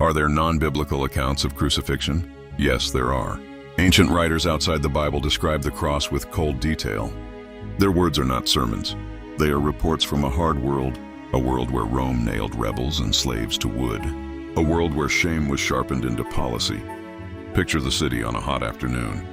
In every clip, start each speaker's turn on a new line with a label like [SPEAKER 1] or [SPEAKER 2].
[SPEAKER 1] Are there non-biblical accounts of crucifixion? Yes, there are. Ancient writers outside the Bible describe the cross with cold detail. Their words are not sermons. They are reports from a hard world, a world where Rome nailed rebels and slaves to wood, a world where shame was sharpened into policy. Picture the city on a hot afternoon.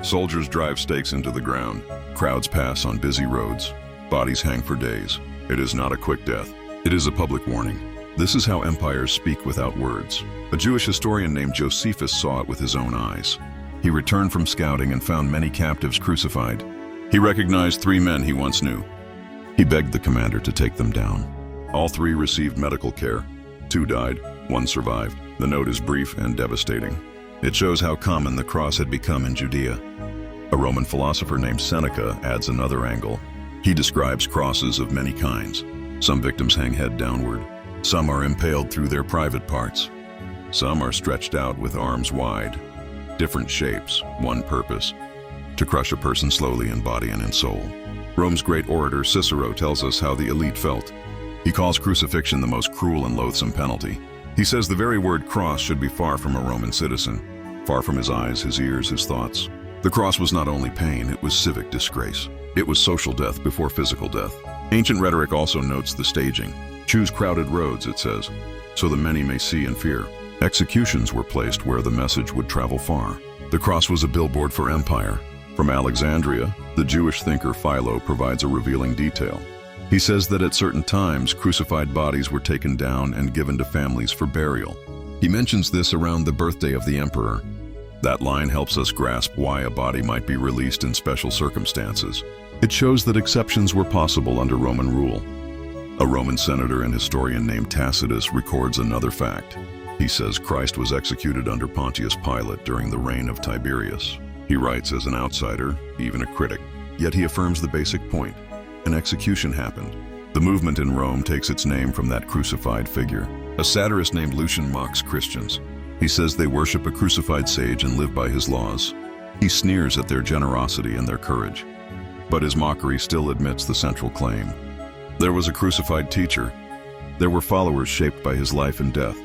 [SPEAKER 1] Soldiers drive stakes into the ground. Crowds pass on busy roads. Bodies hang for days. It is not a quick death. It is a public warning. This is how empires speak without words. A Jewish historian named Josephus saw it with his own eyes. He returned from scouting and found many captives crucified. He recognized 3 men he once knew. He begged the commander to take them down. All 3 received medical care. 2 died, 1 survived. The note is brief and devastating. It shows how common the cross had become in Judea. A Roman philosopher named Seneca adds another angle. He describes crosses of many kinds. Some victims hang head downward. Some are impaled through their private parts. Some are stretched out with arms wide. Different shapes, one purpose: to crush a person slowly in body and in soul. Rome's great orator Cicero tells us how the elite felt. He calls crucifixion the most cruel and loathsome penalty. He says the very word cross should be far from a Roman citizen, far from his eyes, his ears, his thoughts. The cross was not only pain, it was civic disgrace. It was social death before physical death. Ancient rhetoric also notes the staging. Choose crowded roads, it says, so the many may see and fear. Executions were placed where the message would travel far. The cross was a billboard for empire. From Alexandria, the Jewish thinker Philo provides a revealing detail. He says that at certain times, crucified bodies were taken down and given to families for burial. He mentions this around the birthday of the emperor. That line helps us grasp why a body might be released in special circumstances. It shows that exceptions were possible under Roman rule. A Roman senator and historian named Tacitus records another fact. He says Christ was executed under Pontius Pilate during the reign of Tiberius. He writes as an outsider, even a critic, yet he affirms the basic point. An execution happened. The movement in Rome takes its name from that crucified figure. A satirist named Lucian mocks Christians. He says they worship a crucified sage and live by his laws. He sneers at their generosity and their courage. But his mockery still admits the central claim. There was a crucified teacher. There were followers shaped by his life and death.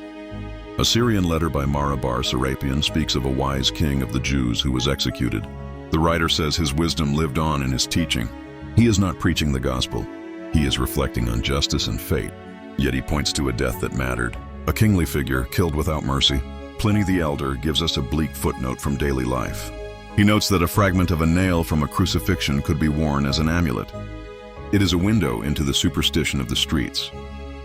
[SPEAKER 1] A Syrian letter by Marabar Serapion speaks of a wise king of the Jews who was executed. The writer says his wisdom lived on in his teaching. He is not preaching the gospel. He is reflecting on justice and fate. Yet he points to a death that mattered. A kingly figure killed without mercy. Pliny the Elder gives us a bleak footnote from daily life. He notes that a fragment of a nail from a crucifixion could be worn as an amulet. It is a window into the superstition of the streets.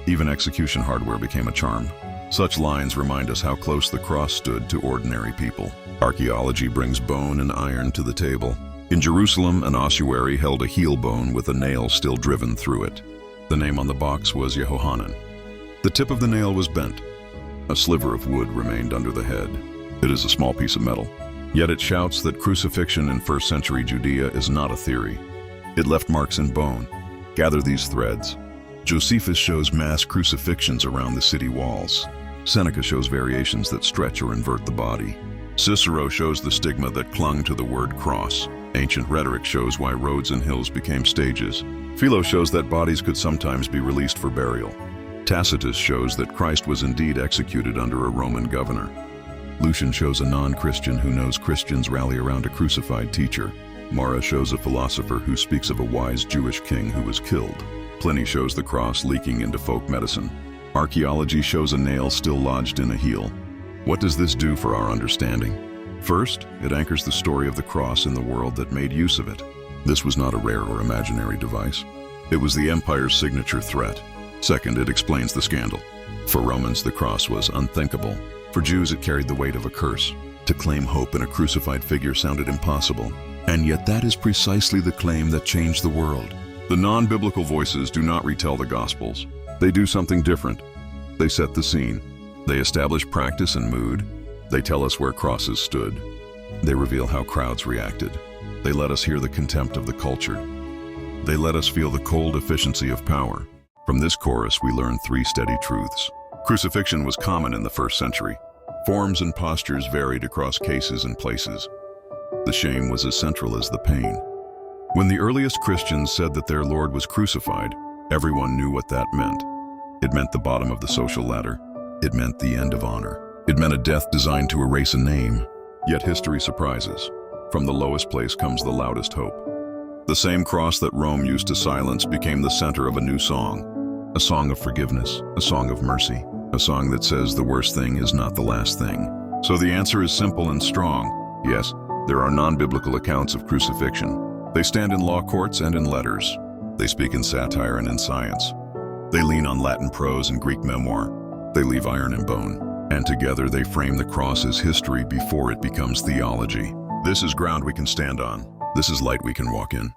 [SPEAKER 1] Even execution hardware became a charm. Such lines remind us how close the cross stood to ordinary people. Archaeology brings bone and iron to the table. In Jerusalem, an ossuary held a heel bone with a nail still driven through it. The name on the box was Yehohanan. The tip of the nail was bent. A sliver of wood remained under the head. It is a small piece of metal. Yet it shouts that crucifixion in 1st century Judea is not a theory. It left marks in bone. Gather these threads. Josephus shows mass crucifixions around the city walls. Seneca shows variations that stretch or invert the body. Cicero shows the stigma that clung to the word cross. Ancient rhetoric shows why roads and hills became stages. Philo shows that bodies could sometimes be released for burial. Tacitus shows that Christ was indeed executed under a Roman governor. Lucian shows a non-Christian who knows Christians rally around a crucified teacher. Mara shows a philosopher who speaks of a wise Jewish king who was killed. Pliny shows the cross leaking into folk medicine. Archaeology shows a nail still lodged in a heel. What does this do for our understanding? First, it anchors the story of the cross in the world that made use of it. This was not a rare or imaginary device. It was the empire's signature threat. Second, it explains the scandal. For Romans, the cross was unthinkable. For Jews, it carried the weight of a curse. To claim hope in a crucified figure sounded impossible. And yet that is precisely the claim that changed the world. The non-biblical voices do not retell the Gospels. They do something different. They set the scene. They establish practice and mood. They tell us where crosses stood. They reveal how crowds reacted. They let us hear the contempt of the culture. They let us feel the cold efficiency of power. From this chorus, we learn 3 steady truths. Crucifixion was common in the 1st century. Forms and postures varied across cases and places. The shame was as central as the pain. When the earliest Christians said that their Lord was crucified, everyone knew what that meant. It meant the bottom of the social ladder. It meant the end of honor. It meant a death designed to erase a name. Yet history surprises. From the lowest place comes the loudest hope. The same cross that Rome used to silence became the center of a new song. A song of forgiveness, a song of mercy, a song that says the worst thing is not the last thing. So the answer is simple and strong. Yes, there are non-biblical accounts of crucifixion. They stand in law courts and in letters. They speak in satire and in science. They lean on Latin prose and Greek memoir. They leave iron and bone. And together they frame the cross as history before it becomes theology. This is ground we can stand on. This is light we can walk in.